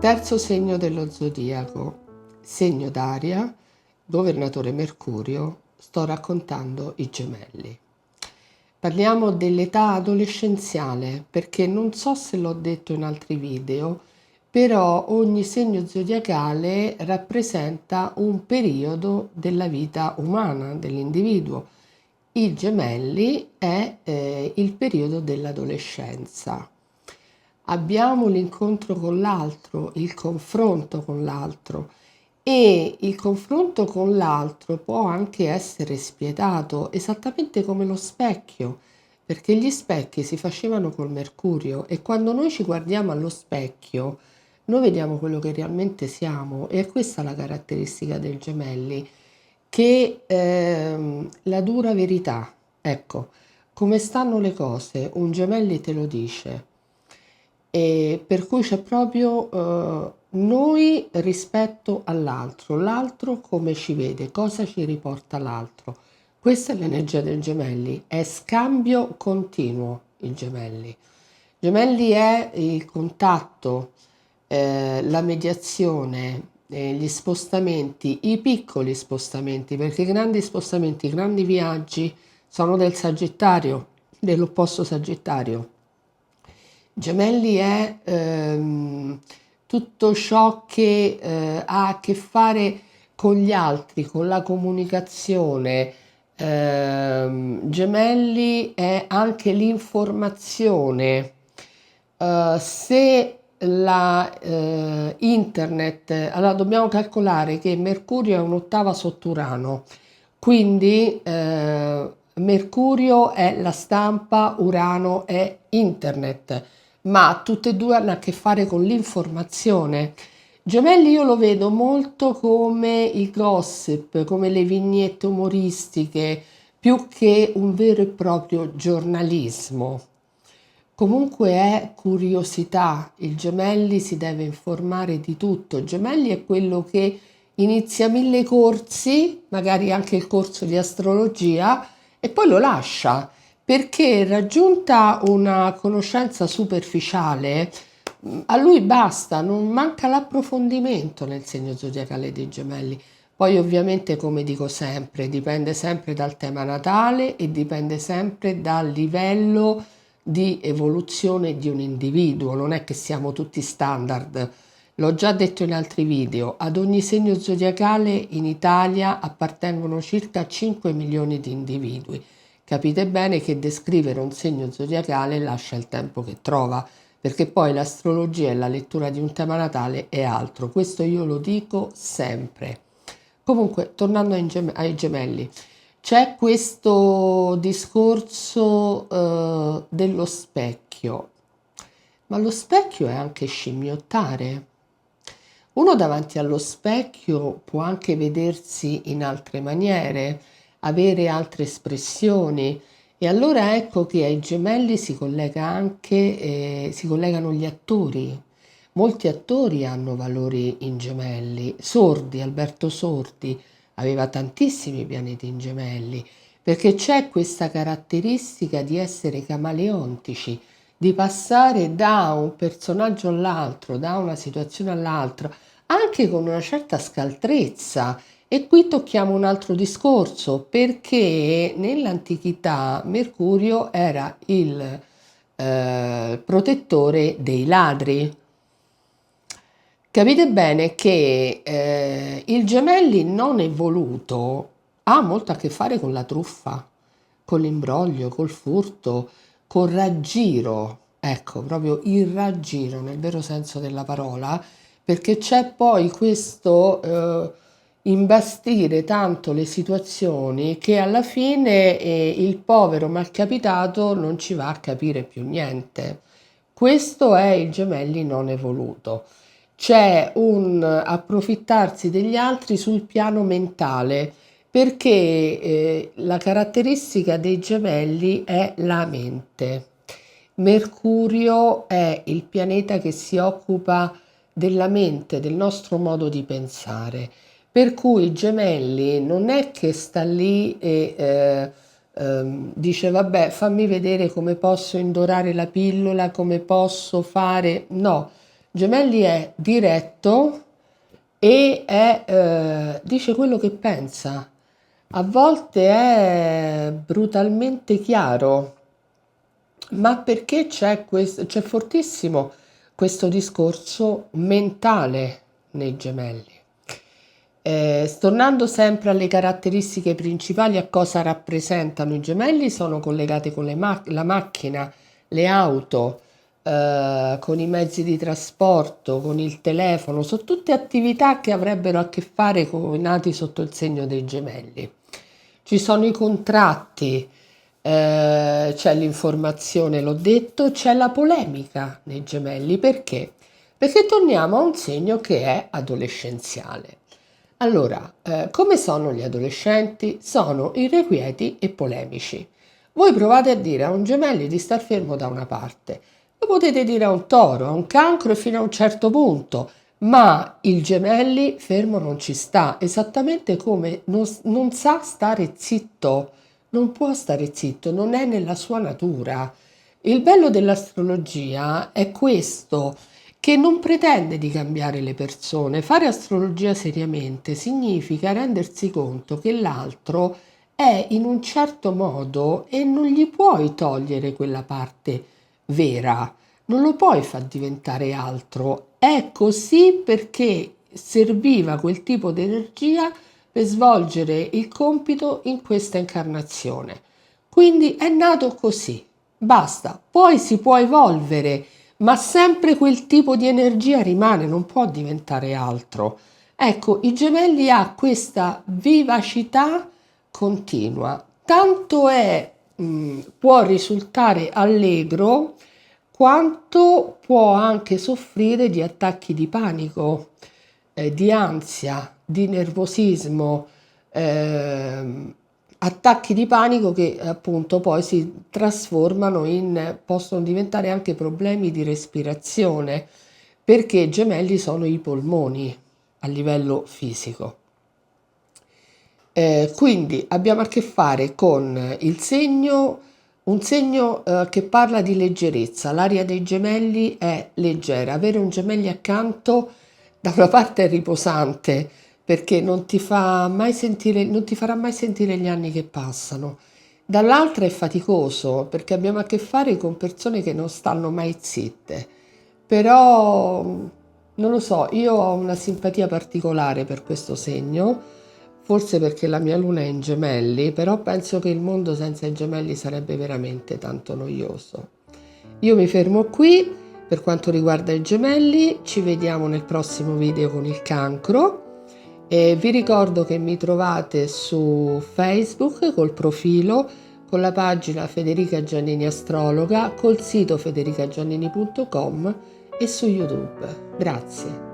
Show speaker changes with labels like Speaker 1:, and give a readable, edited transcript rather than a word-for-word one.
Speaker 1: Terzo segno dello zodiaco, segno d'aria, governatore Mercurio, sto raccontando i gemelli. Parliamo dell'età adolescenziale, perché non so se l'ho detto in altri video, però ogni segno zodiacale rappresenta un periodo della vita umana, dell'individuo. I gemelli è il periodo dell'adolescenza. Abbiamo l'incontro con l'altro, il confronto con l'altro, e il confronto con l'altro può anche essere spietato, esattamente come lo specchio, perché gli specchi si facevano col mercurio e quando noi ci guardiamo allo specchio noi vediamo quello che realmente siamo, e è questa la caratteristica dei gemelli, che la dura verità, ecco, come stanno le cose, un gemelli te lo dice. E per cui c'è proprio noi rispetto all'altro, l'altro come ci vede, cosa ci riporta l'altro. Questa è l'energia del gemelli, è scambio continuo il gemelli. Gemelli è il contatto, la mediazione, gli spostamenti, i piccoli spostamenti, perché i grandi spostamenti, i grandi viaggi sono del Sagittario, dell'opposto Sagittario. Gemelli è tutto ciò che ha a che fare con gli altri, con la comunicazione. Gemelli è anche l'informazione. Se la internet, allora dobbiamo calcolare che Mercurio è un'ottava sotto Urano, quindi Mercurio è la stampa, Urano è internet, ma tutte e due hanno a che fare con l'informazione. Gemelli io lo vedo molto come il gossip, come le vignette umoristiche, più che un vero e proprio giornalismo. Comunque è curiosità, il gemelli si deve informare di tutto, il gemelli è quello che inizia 1000 corsi, magari anche il corso di astrologia, e poi lo lascia, perché raggiunta una conoscenza superficiale, a lui basta, non manca l'approfondimento nel segno zodiacale dei gemelli. Poi ovviamente, come dico sempre, dipende sempre dal tema natale e dipende sempre dal livello di evoluzione di un individuo, non è che siamo tutti standard. L'ho già detto in altri video, ad ogni segno zodiacale in Italia appartengono circa 5 milioni di individui. Capite bene che descrivere un segno zodiacale lascia il tempo che trova, perché poi l'astrologia e la lettura di un tema natale è altro. Questo io lo dico sempre. Comunque, tornando ai gemelli, c'è questo discorso dello specchio, ma lo specchio è anche scimmiottare. Uno davanti allo specchio può anche vedersi in altre maniere, avere altre espressioni, e allora ecco che ai gemelli si collega anche, si collegano gli attori. Molti attori hanno valori in gemelli. Sordi, Alberto Sordi, aveva tantissimi pianeti in gemelli, perché c'è questa caratteristica di essere camaleontici, di passare da un personaggio all'altro, da una situazione all'altra, anche con una certa scaltrezza. E qui tocchiamo un altro discorso, perché nell'antichità Mercurio era il protettore dei ladri. Capite bene che il gemelli non evoluto ha molto a che fare con la truffa, con l'imbroglio, col furto, col raggiro, ecco, proprio il raggiro nel vero senso della parola, perché c'è poi questo imbastire tanto le situazioni che alla fine il povero malcapitato non ci va a capire più niente. Questo è il gemelli non evoluto. C'è un approfittarsi degli altri sul piano mentale, perché la caratteristica dei gemelli è la mente. Mercurio è il pianeta che si occupa della mente, del nostro modo di pensare. Per cui i gemelli non è che sta lì e dice vabbè, fammi vedere come posso indorare la pillola, come posso fare. No, Gemelli è diretto e dice quello che pensa. A volte è brutalmente chiaro, ma perché c'è fortissimo questo discorso mentale nei gemelli. Tornando sempre alle caratteristiche principali, a cosa rappresentano i gemelli, sono collegati con la macchina, le auto, con i mezzi di trasporto, con il telefono, sono tutte attività che avrebbero a che fare con i nati sotto il segno dei gemelli. Ci sono i contratti, c'è l'informazione, l'ho detto, c'è la polemica nei gemelli. Perché? Perché torniamo a un segno che è adolescenziale. Allora, come sono gli adolescenti? Sono irrequieti e polemici. Voi provate a dire a un gemelli di star fermo da una parte, lo potete dire a un toro, a un cancro e fino a un certo punto, ma il gemelli fermo non ci sta, esattamente come non sa stare zitto, non può stare zitto, non è nella sua natura. Il bello dell'astrologia è questo, che non pretende di cambiare le persone. Fare astrologia seriamente significa rendersi conto che l'altro è in un certo modo e non gli puoi togliere quella parte vera, non lo puoi far diventare altro. È così perché serviva quel tipo di energia per svolgere il compito in questa incarnazione. Quindi è nato così, basta. Poi si può evolvere, ma sempre quel tipo di energia rimane, non può diventare altro. Ecco, i gemelli ha questa vivacità continua, tanto può risultare allegro quanto può anche soffrire di attacchi di panico, di ansia, di nervosismo, ehm, attacchi di panico che appunto poi si trasformano possono diventare anche problemi di respirazione, perché i gemelli sono i polmoni a livello fisico. Quindi abbiamo a che fare con un segno che parla di leggerezza. L'aria dei gemelli è leggera. Avere un gemelli accanto da una parte è riposante perché non ti farà mai sentire gli anni che passano. Dall'altra è faticoso perché abbiamo a che fare con persone che non stanno mai zitte. Però non lo so, io ho una simpatia particolare per questo segno, forse perché la mia luna è in gemelli, però penso che il mondo senza i gemelli sarebbe veramente tanto noioso. Io mi fermo qui per quanto riguarda i gemelli, ci vediamo nel prossimo video con il cancro e vi ricordo che mi trovate su Facebook col profilo, con la pagina Federica Giannini Astrologa, col sito federicagiannini.com e su YouTube. Grazie.